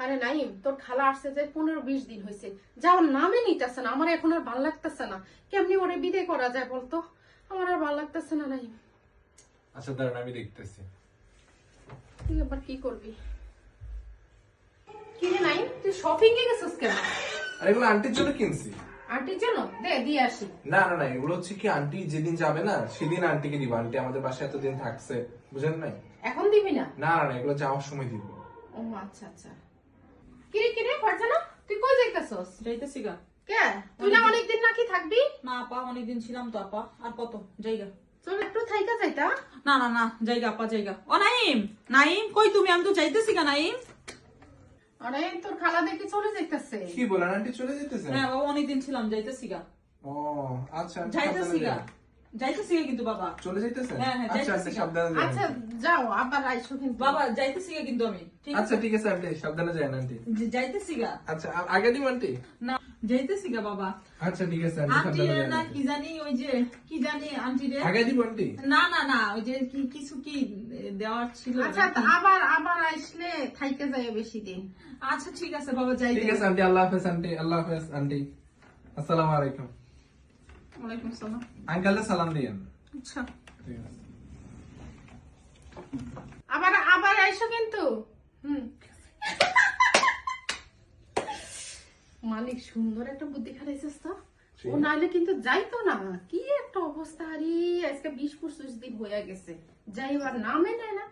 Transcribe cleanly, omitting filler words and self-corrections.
আরে নাইম, তোর খালা আসছে যে 15-20 দিন হয়েছে, যাওয়ার নামে নিতেছে না। আমার এখন আর ভাল লাগতেছে না। কেমনি ওরে বিদায় করা যায় বলতো? আমার আর ভাল লাগতেছে না নাইম। আচ্ছা দাঁড়ান, আমি দেখতেছি। তুই আবার কি করবি? কি রে নাইম, তুই শপিং এ গেছিস কেন? আর এগুলো আন্টির জন্য কিনছি। আন্টির জন্য দে, দিয়ে আসি। না না না, এগুলো হচ্ছে কি আন্টি যেদিন যাবে না সেদিন আন্টিকে দিব। আন্টি আমাদের বাসায় এতদিন থাকছে, বুঝেন নাই? এখন দিবি না? না না না, এগুলো যাওয়ার সময় দিব। ও আচ্ছা আচ্ছা। কিরে কিরে ফারজানা, তুই কই যাইতাছস? যাইতেছি গা। কে, তুই না অনেকদিন নাকি থাকবি? না আপা, অনেকদিন ছিলাম তো আপা, আর কত জায়গা। চল একটু থাইকা যাইতা। না না না, জায়গা আপা জায়গা। ও নাইম, নাইম কই তুমি? আমি তো যাইতেছি গা নাইম। আরে তোর খালা দেখি চলে যাইতাছে। কি বলেন, আন্টি চলে যেতেছে? হ্যাঁ বাবা, অনেকদিন ছিলাম, যাইতেছি গা। ও আচ্ছা, আন্টি যাইতেছি সাবধানে গা, যান। যাইতেছি গা কিন্তু বাবা। চলে যাইতেছে? হ্যাঁ, হ্যাঁ, আচ্ছা যাইতেছি। আন্টি সাবধানে যান। আচ্ছা যাও, আবার আইসো কিন্তু। বাবা যাইতেছি গা কিন্তু আমি, ঠিক আচ্ছা আছে? ঠিক আছে আন্টি, সাবধানে যান আন্টি। যাইতেছি গা। আচ্ছা আগে দিব আন্টি। না, যাইতেছি গা বাবা। আচ্ছা ঠিক আছে আন্টি, আন্টি সাবধানে যান। না কি জানি, ওই যে কি জানি আন্টি রে। আগে দিব আন্টি। না না না, ওই যে কি কিছু কি দেওয়ার ছিল। আচ্ছা আবার আবার আইসলে থাইকে যায় বেশি দিন। আচ্ছা ঠিক আছে বাবা, যাই। ঠিক আছে আন্টি, আল্লাহ হাফেজ আন্টি, আল্লাহ হাফেজ আন্টি। আসসালামু আলাইকুম। ওয়ালাইকুম সালাম। আঙ্কেলকে সালাম দিয়েন। আচ্ছা। ঠিক আছে। আবার আবার আইসো কিন্তু। মালিক সুন্দর একটা বুদ্ধি খাটাইছিস তো। ও নাইলে কিন্তু যাইতো না। কি একটা অবস্থা! আরে আজকে 20-25 দিন হয়ে গেছে, যাইবার নামে নেয় না।